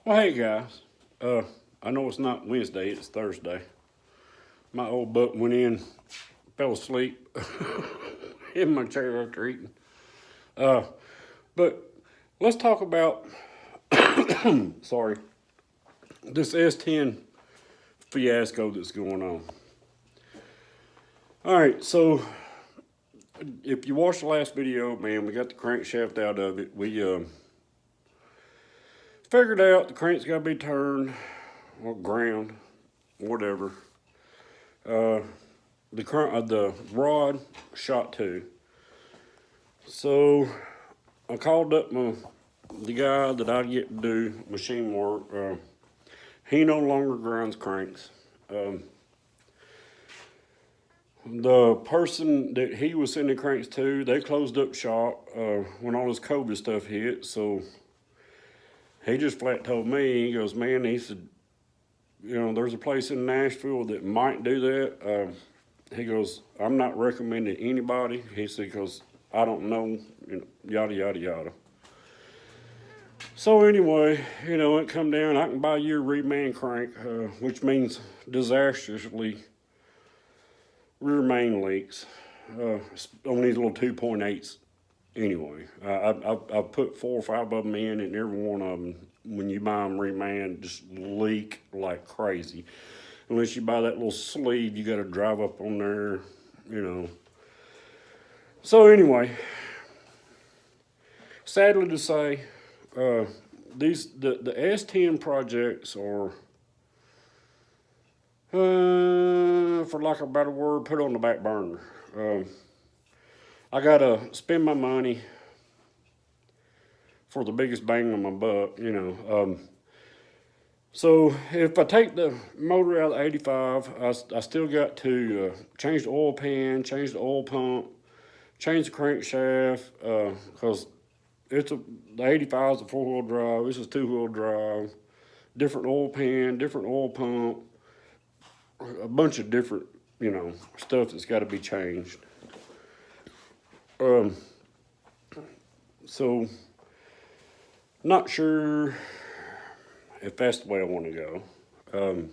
Well, hey guys. I know it's not Wednesday, it's Thursday. My old buck went in, fell asleep in my chair after eating. But let's talk about, sorry, this S10 fiasco that's going on. All right, so if you watched the last video, man, we got the crankshaft out of it. We figured out the crank's got to be turned or ground, whatever. The rod shot too. So I called up the guy that I get to do machine work. He no longer grinds cranks. The person that he was sending cranks to, they closed up shop when all this COVID stuff hit. So he just flat told me, he goes, man, he said, you know, there's a place in Nashville that might do that. He goes, I'm not recommending anybody. He said, because I don't know, you know, yada, yada, yada. So anyway, you know, it come down, I can buy you a reman crank, which means disastrously rear main leaks on these little 2.8s anyway. I've put 4 or 5 of them in, and every one of them, when you buy them reman, just leak like crazy. Unless you buy that little sleeve, you got to drive up on there, you know. So anyway, sadly to say, the S10 projects are, for lack of a better word, put on the back burner. I gotta spend my money for the biggest bang on my buck, you know. So if I take the motor out of the 85, I still got to change the oil pan, change the oil pump, change the crankshaft, because the 85 is a 4-wheel drive, this is 2-wheel drive, different oil pan, different oil pump, a bunch of different, you know, stuff that's got to be changed. So not sure if that's the way I want to go.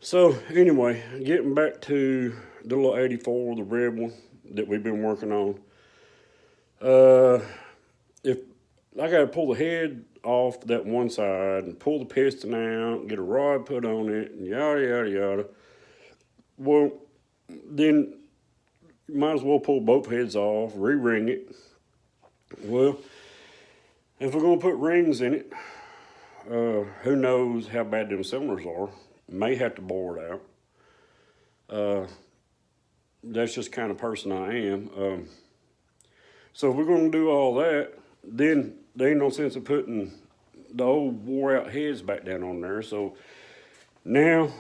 So anyway, getting back to the little 84, the red one that we've been working on. If I got to pull the head off that one side and pull the piston out, get a rod put on it, and yada, yada, yada. Well, then you might as well pull both heads off, re-ring it. Well, if we're going to put rings in it, who knows how bad them cylinders are. May have to bore it out. That's just the kind of person I am. So if we're going to do all that, then there ain't no sense of putting the old wore out heads back down on there. So now,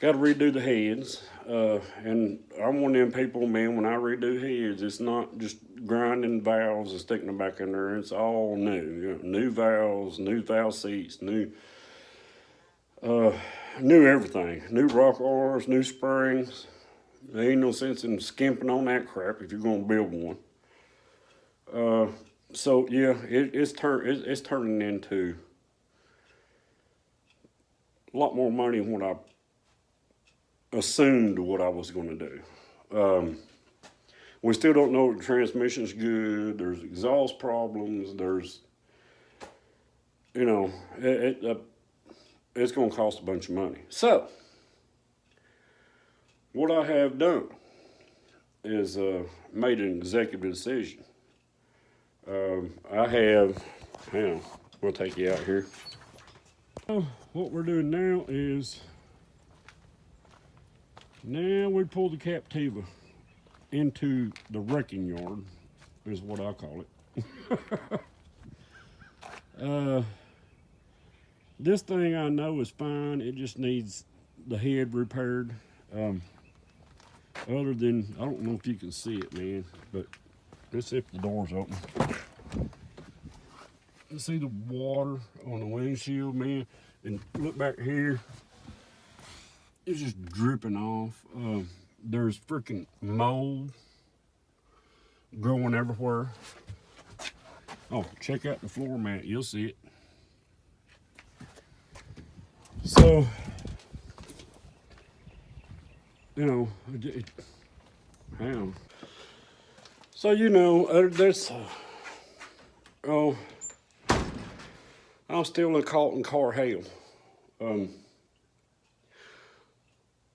got to redo the heads. And I'm one of them people, man, when I redo heads, it's not just grinding valves and sticking them back in there. It's all new. You know, new valves, new valve seats, new everything. New rock arms, new springs. There ain't no sense in skimping on that crap if you're going to build one. So yeah, it's turning into a lot more money than what I assumed what I was going to do. We still don't know if the transmission's good. There's exhaust problems. There's, you know, it's going to cost a bunch of money. So what I have done is made an executive decision. Hang on, we'll take you out here. So what we're doing now is, now we pull the Captiva into the wrecking yard, is what I call it. This thing I know is fine. It just needs the head repaired. Other than, I don't know if you can see it, man, but let's see if the door's open. You see the water on the windshield, man, and look back here. It's just dripping off. There's freaking mold growing everywhere. Oh, check out the floor mat. You'll see it. So, you know, hang on. So, you know, there's, oh, I'm still caught in car hail.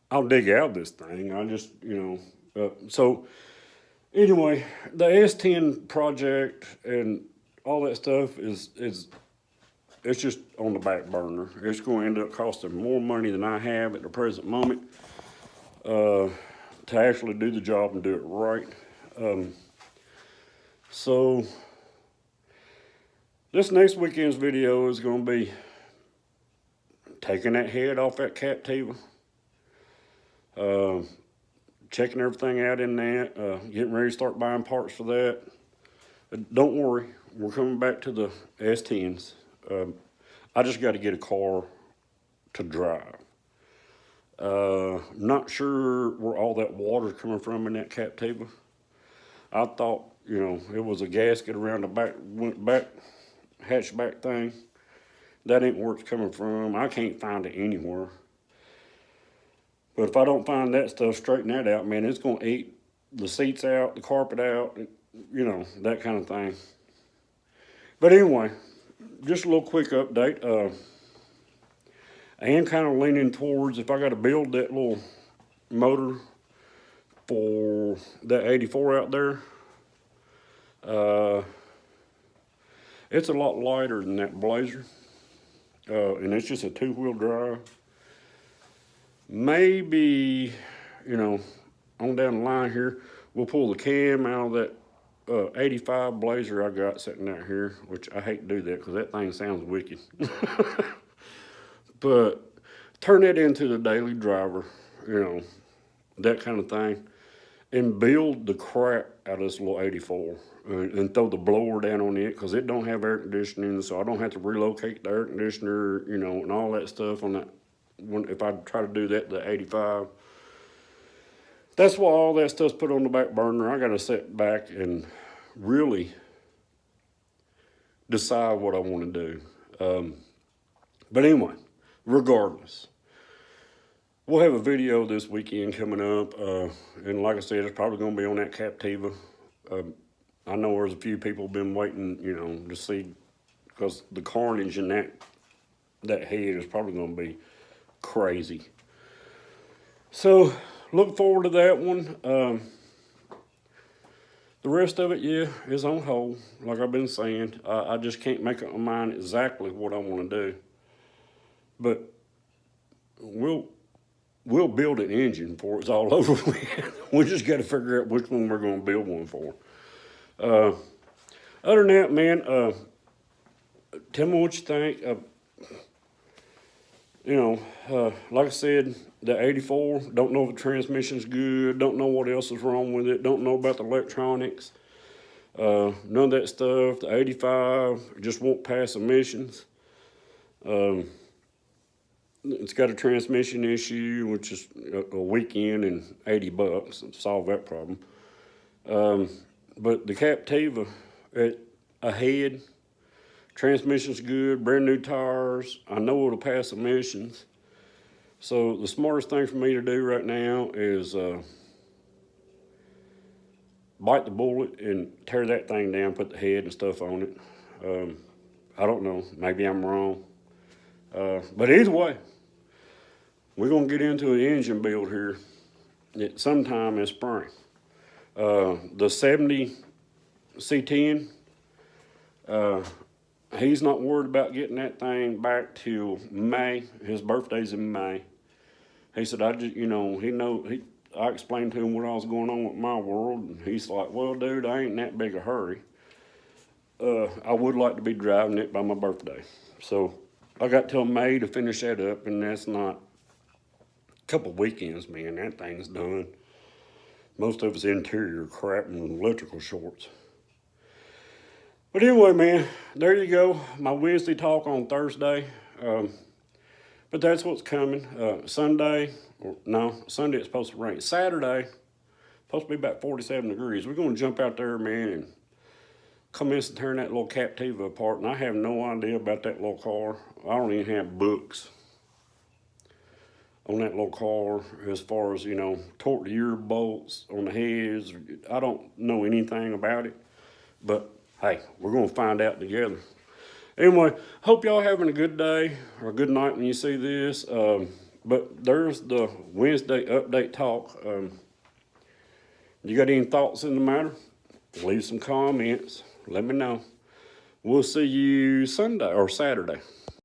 I'll dig out this thing. I just, you know, so anyway, the S10 project and all that stuff is it's just on the back burner. It's going to end up costing more money than I have at the present moment to actually do the job and do it right. So this next weekend's video is going to be taking that head off that Captiva, checking everything out in that, getting ready to start buying parts for that. Don't worry, we're coming back to the S10s. I just got to get a car to drive. Not sure where all that water's coming from in that Captiva. I thought, you know, it was a gasket around the back hatchback thing. That ain't where it's coming from. I can't find it anywhere. But if I don't find that stuff, straighten that out, man, it's going to eat the seats out, the carpet out, you know, that kind of thing. But anyway, just a little quick update. I am kind of leaning towards, if I got to build that little motor for that 84 out there, it's a lot lighter than that Blazer, and it's just a 2-wheel drive. Maybe, you know, on down the line here, we'll pull the cam out of that 85 Blazer I got sitting out here, which I hate to do that because that thing sounds wicked. But turn that into the daily driver, you know, that kind of thing, and build the crap out of this little 84 and throw the blower down on it because it don't have air conditioning, so I don't have to relocate the air conditioner, you know, and all that stuff on that. If I try to do that, the 85. That's why all that stuff's put on the back burner. I got to sit back and really decide what I want to do. But anyway, regardless, we'll have a video this weekend coming up. And like I said, it's probably going to be on that Captiva. I know there's a few people been waiting, you know, to see, because the carnage in that head is probably going to be crazy. So look forward to that one. The rest of it, yeah, is on hold. Like I've been saying, I just can't make up my mind exactly what I want to do. But we'll build an engine before it's all over with. We just got to figure out which one we're going to build one for. Other than that, man, tell me what you think. You know, like I said, the 84, don't know if the transmission's good, don't know what else is wrong with it, don't know about the electronics, none of that stuff. The 85 just won't pass emissions. It's got a transmission issue, which is a weekend and $80 to solve that problem. But the Captiva, ahead, transmission's good, brand new tires. I know it'll pass emissions. So the smartest thing for me to do right now is bite the bullet and tear that thing down, put the head and stuff on it. I don't know, maybe I'm wrong. But either way, we're gonna get into an engine build here sometime in spring. The 70 C10, he's not worried about getting that thing back till May. His birthday's in May. He said, I explained to him what I was going on with my world, and he's like, well, dude, I ain't in that big a hurry. I would like to be driving it by my birthday. So I got till May to finish that up, and that's not a couple weekends, man. That thing's done. Most of it's interior crap and electrical shorts. But anyway, man, there you go. My Wednesday talk on Thursday. But that's what's coming. Sunday it's supposed to rain. Saturday, supposed to be about 47 degrees. We're going to jump out there, man, and commence to tearing that little Captiva apart, and I have no idea about that little car. I don't even have books on that little car as far as, you know, torque the ear bolts on the heads. I don't know anything about it, but hey, we're gonna find out together. Anyway, hope y'all having a good day or a good night when you see this. But there's the Wednesday update talk. You got any thoughts in the matter? Leave some comments. Let me know. We'll see you Sunday or Saturday.